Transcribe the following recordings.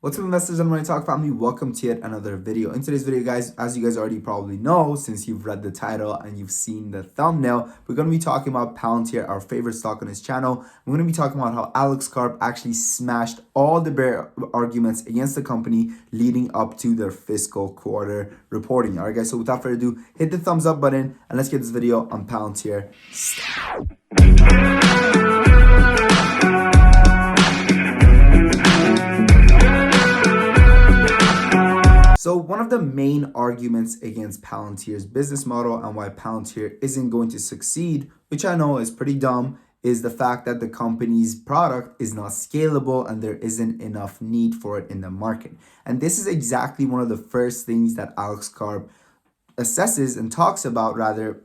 What's up, investors and Money Talk family? Welcome to yet another video. In today's video, guys, as you guys already probably know, since you've read the title and you've seen the thumbnail, we're going to be talking about Palantir, our favorite stock on this channel. We're going to be talking about how Alex Karp actually smashed all the bear arguments against the company leading up to their fiscal quarter reporting. All right, guys, so without further ado, hit the thumbs up button and let's get this video on Palantir started. So one of the main arguments against Palantir's business model and why Palantir isn't going to succeed, which I know is pretty dumb, is the fact that the company's product is not scalable and there isn't enough need for it in the market. And this is exactly one of the first things that Alex Karp assesses and talks about rather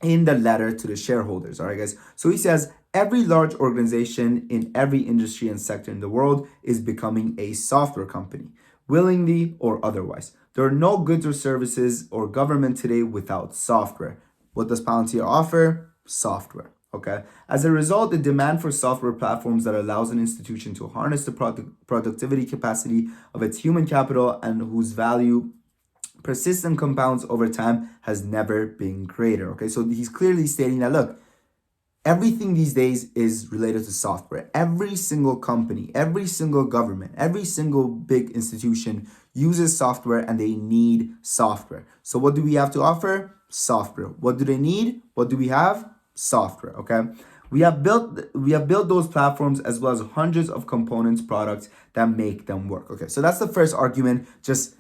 in the letter to the shareholders. All right, guys. So he says, every large organization in every industry and sector in the world is becoming a software company, willingly or otherwise. There are no goods or services or government today without software. What does Palantir offer? Software. Okay. As a result, the demand for software platforms that allows an institution to harness the productivity capacity of its human capital and whose value persists and compounds over time has never been greater. Okay. So he's clearly stating that, look, everything these days is related to software. Every single company, every single government, every single big institution uses software and they need software. So what do we have to offer? Software. What do they need? What do we have? Software, okay? We have built those platforms as well as hundreds of components, products that make them work. Okay, so that's the first argument. Just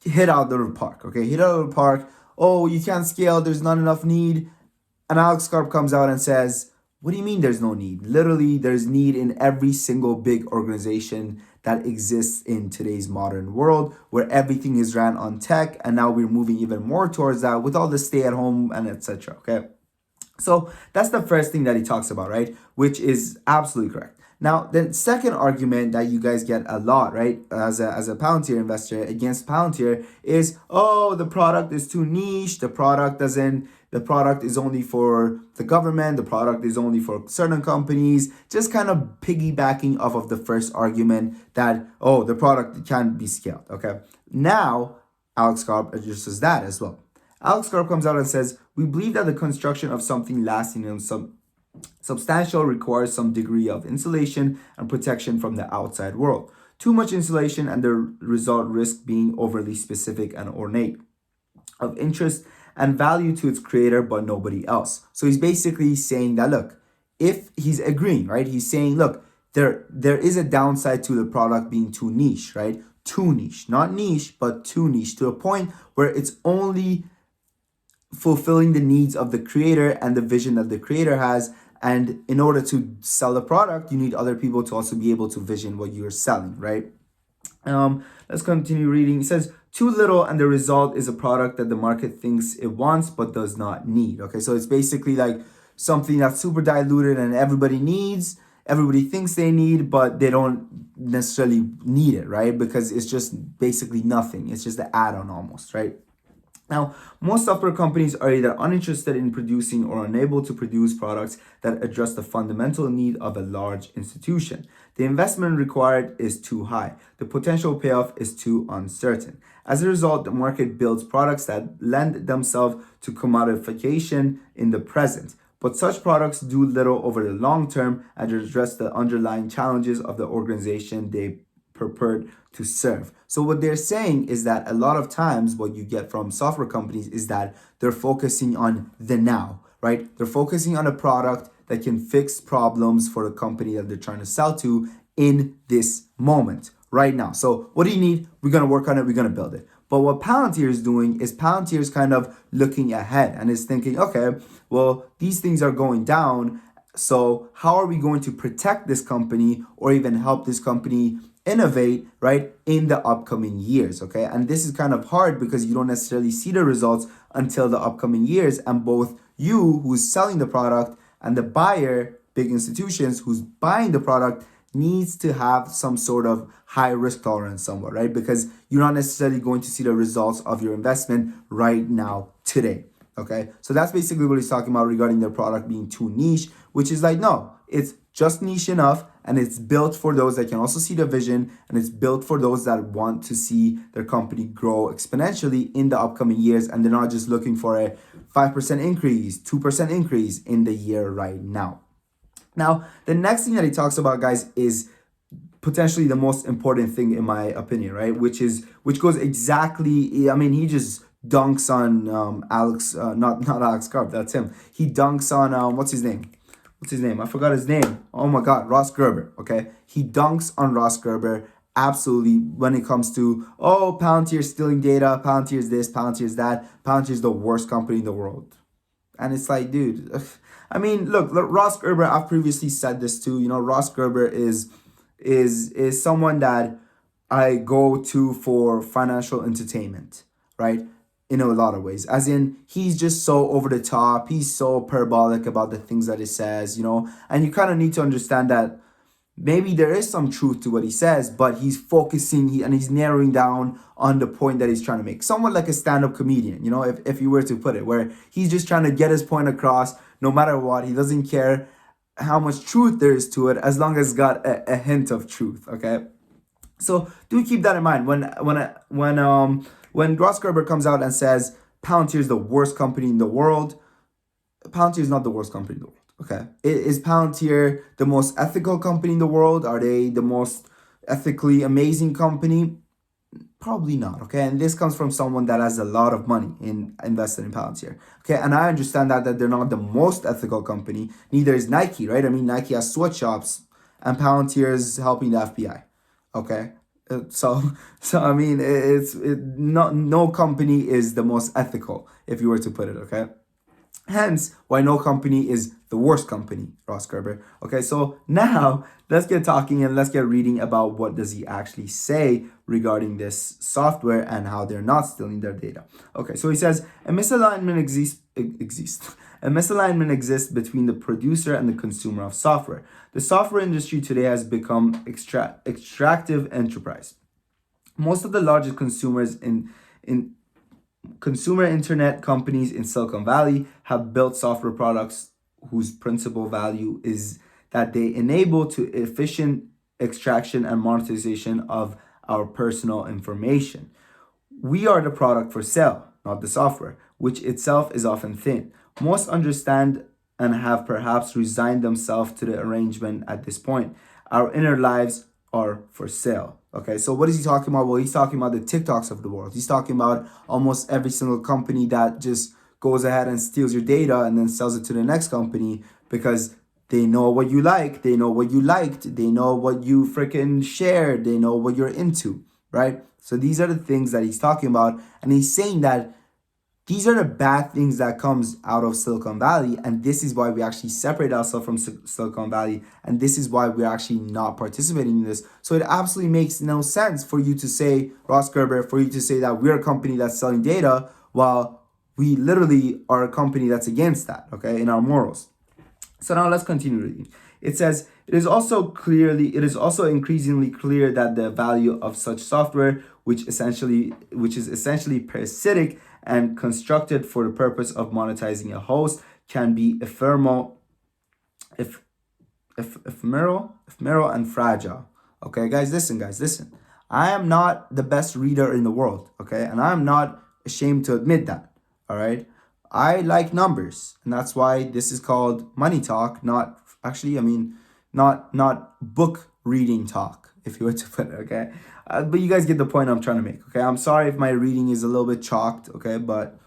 hit out the park, okay? Hit out the park. Oh, you can't scale. There's not enough need. And Alex Karp comes out and says, what do you mean there's no need? Literally, there's need in every single big organization that exists in today's modern world where everything is ran on tech. And now we're moving even more towards that with all the stay at home and etc. Okay. So that's the first thing that he talks about, right? Which is absolutely correct. Now, the second argument that you guys get a lot, right, as a Palantir investor against Palantir is, oh, the product is too niche. The product is only for the government. The product is only for certain companies. Just kind of piggybacking off of the first argument that, oh, the product can't be scaled. Okay. Now, Alex Karp addresses that as well. Alex Karp comes out and says, we believe that the construction of something lasting and substantial requires some degree of insulation and protection from the outside world. Too much insulation and the result risk being overly specific and ornate, of interest and value to its creator, but nobody else. So he's basically saying that, look, if he's agreeing, right? He's saying, look, there is a downside to the product being too niche, right? Too niche, not niche, but too niche to a point where it's only fulfilling the needs of the creator and the vision that the creator has. And in order to sell the product, you need other people to also be able to vision what you're selling, right? Let's continue reading. It says, too little and the result is a product that the market thinks it wants but does not need. Okay, so it's basically like something that's super diluted and everybody thinks they need, but they don't necessarily need it, right? Because it's just basically nothing. It's just an add-on almost, right? Now, most software companies are either uninterested in producing or unable to produce products that address the fundamental need of a large institution. The investment required is too high. The potential payoff is too uncertain. As a result, the market builds products that lend themselves to commodification in the present. But such products do little over the long term and address the underlying challenges of the organization they purport to serve. So what they're saying is that a lot of times what you get from software companies is that they're focusing on the now, right? They're focusing on a product that can fix problems for the company that they're trying to sell to in this moment, right now. So what do you need? We're going to work on it. We're going to build it. But what Palantir is doing is Palantir is kind of looking ahead and is thinking, okay, well, these things are going down. So how are we going to protect this company or even help this company innovate, right, in the upcoming years, okay? And this is kind of hard because you don't necessarily see the results until the upcoming years. And both you, who's selling the product, and the buyer, big institutions, who's buying the product, needs to have some sort of high risk tolerance somewhere, right? Because you're not necessarily going to see the results of your investment right now, today, okay? So that's basically what he's talking about regarding their product being too niche, which is like, no, it's just niche enough and it's built for those that can also see the vision, and it's built for those that want to see their company grow exponentially in the upcoming years, and they're not just looking for a 5% increase, 2% increase in the year right now. Now, the next thing that he talks about, guys, is potentially the most important thing in my opinion, right? Which goes exactly, I mean, he just dunks on Alex, not Alex Karp, that's him. He dunks on, what's his name? I forgot his name. Oh my God, Ross Gerber, okay? He dunks on Ross Gerber absolutely when it comes to, oh, Palantir stealing data, Palantir's this, Palantir's that, Palantir's the worst company in the world. And it's like, dude, I mean, look, Ross Gerber, I've previously said this too, Ross Gerber is someone that I go to for financial entertainment, right? In a lot of ways. As in, he's just so over the top, he's so parabolic about the things that he says, and you kind of need to understand that maybe there is some truth to what he says, but he's focusing and he's narrowing down on the point that he's trying to make. Somewhat like a stand-up comedian, if you were to put it, where he's just trying to get his point across no matter what. He doesn't care how much truth there is to it, as long as it's got a hint of truth, okay? So do keep that in mind when Ross Gerber comes out and says Palantir is the worst company in the world. Palantir is not the worst company in the world. Okay, is Palantir the most ethical company in the world? Are they the most ethically amazing company? Probably not. Okay, and this comes from someone that has a lot of money invested in Palantir. Okay, and I understand that they're not the most ethical company. Neither is Nike, right? I mean, Nike has sweatshops, and Palantir is helping the FBI. Okay, so I mean, no company is the most ethical, if you were to put it. Okay. Hence, why no company is the worst company, Ross Gerber. Okay, so now let's get talking and let's get reading about what does he actually say regarding this software and how they're not stealing their data. Okay, so he says a misalignment exists. A misalignment exists between the producer and the consumer of software. The software industry today has become extractive enterprise. Most of the largest consumers in consumer internet companies in Silicon Valley have built software products whose principal value is that they enable to efficient extraction and monetization of our personal information. We are the product for sale, not the software, which itself is often thin. Most understand and have perhaps resigned themselves to the arrangement at this point. Our inner lives are for sale. Okay, so what is he talking about? Well, he's talking about the TikToks of the world. He's talking about almost every single company that just goes ahead and steals your data and then sells it to the next company because they know what you like, they know what you liked, they know what you freaking shared, they know what you're into, right? So these are the things that he's talking about, and he's saying that these are the bad things that comes out of Silicon Valley, and this is why we actually separate ourselves from Silicon Valley, and this is why we're actually not participating in this. So it absolutely makes no sense for you to say, Ross Gerber, for you to say that we're a company that's selling data, while we literally are a company that's against that, okay, in our morals. So now let's continue reading. It says, it is also increasingly clear that the value of such software, which is essentially parasitic and constructed for the purpose of monetizing a host, can be ephemeral and fragile. Okay, guys, listen. I am not the best reader in the world, okay? And I'm not ashamed to admit that, all right? I like numbers, and that's why this is called money talk, not book reading talk, if you were to put it, okay? But you guys get the point I'm trying to make, okay? I'm sorry if my reading is a little bit chalked, okay? But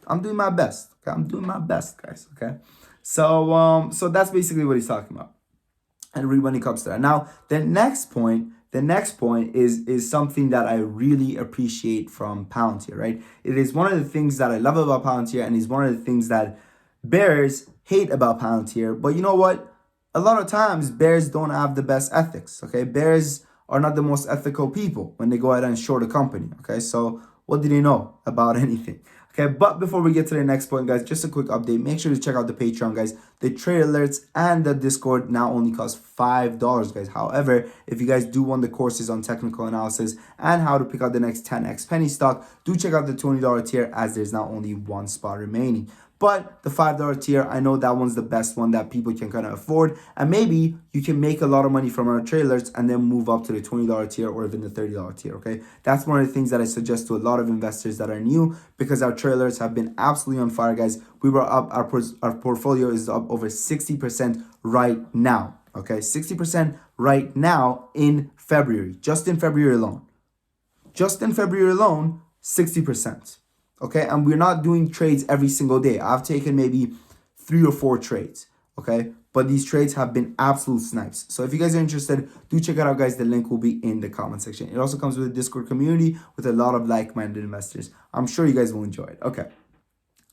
I'm doing my best, okay? I'm doing my best, guys, okay? So that's basically what he's talking about. And read when it comes to that. Now, the next point is something that I really appreciate from Palantir, right? It is one of the things that I love about Palantir, and is one of the things that bears hate about Palantir. But you know what? A lot of times, bears don't have the best ethics, okay? Bears are not the most ethical people when they go ahead and short a company, okay? So what do they know about anything? Okay, but before we get to the next point, guys, just a quick update. Make sure to check out the Patreon, guys. The trade alerts and the Discord now only cost $5, guys. However, if you guys do want the courses on technical analysis and how to pick out the next 10x penny stock, do check out the $20 tier, as there's now only one spot remaining. But the $5 tier, I know that one's the best one that people can kind of afford. And maybe you can make a lot of money from our trailers and then move up to the $20 tier or even the $30 tier, okay? That's one of the things that I suggest to a lot of investors that are new, because our trailers have been absolutely on fire, guys. We were up, our portfolio is up over 60% right now, okay? 60% right now in February, just in February alone. Just in February alone, 60%. Okay, and we're not doing trades every single day. I've taken maybe 3 or 4 trades, okay? But these trades have been absolute snipes. So if you guys are interested, do check it out, guys. The link will be in the comment section. It also comes with a Discord community with a lot of like-minded investors. I'm sure you guys will enjoy it. Okay.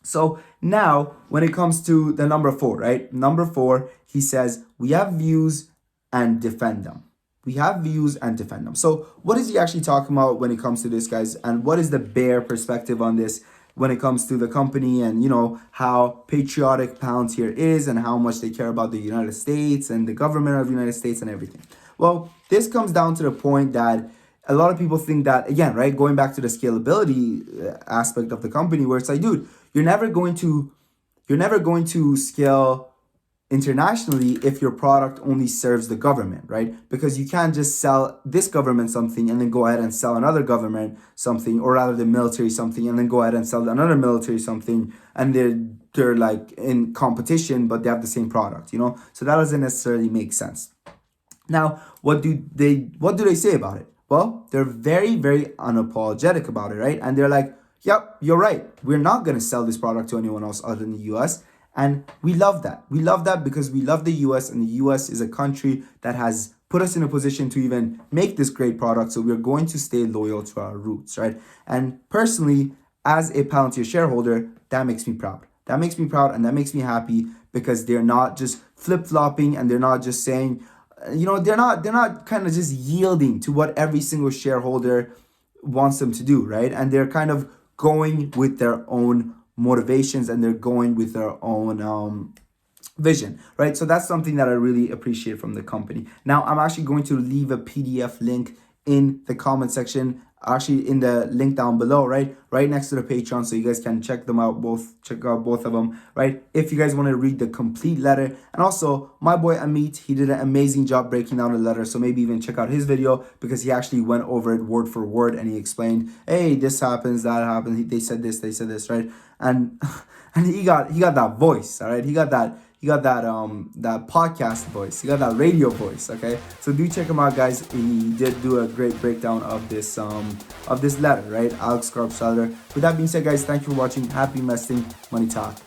So now, when it comes to the number 4, right? Number 4, he says, we have views and defend them. We have views and defend them. So what is he actually talking about when it comes to this, guys? And what is the bear perspective on this when it comes to the company and, how patriotic Palantir is and how much they care about the United States and the government of the United States and everything? Well, this comes down to the point that a lot of people think that, again, right, going back to the scalability aspect of the company, where it's like, dude, you're never going to scale internationally if your product only serves the government, right? Because you can't just sell this government something and then go ahead and sell another government something, or rather the military something, and then go ahead and sell another military something, and they're like in competition, but they have the same product, So that doesn't necessarily make sense. Now, what do they say about it? Well, they're very, very unapologetic about it, right? And they're like, yep, you're right. We're not going to sell this product to anyone else other than the US. And we love that. We love that because we love the US, and the US is a country that has put us in a position to even make this great product. So we're going to stay loyal to our roots, right? And personally, as a Palantir shareholder, that makes me proud. That makes me proud, and that makes me happy, because they're not just flip-flopping, and they're not just saying, they're not kind of just yielding to what every single shareholder wants them to do, right? And they're kind of going with their own motivations, and they're going with their own vision, right? So that's something that I really appreciate from the company. Now, I'm actually going to leave a PDF link in the comment section, actually in the link down below, right next to the Patreon, so you guys can check out both of them, right? If you guys want to read the complete letter. And also, my boy Amit, he did an amazing job breaking down the letter, so maybe even check out his video, because he actually went over it word for word, and he explained, hey, this happens, that happens, they said this, right? And he got that voice, all right? He got that podcast voice. He got that radio voice, okay? So do check him out, guys. He did do a great breakdown of this letter, right? Alex Karp's letter. With that being said, guys, thank you for watching. Happy investing. Money talk.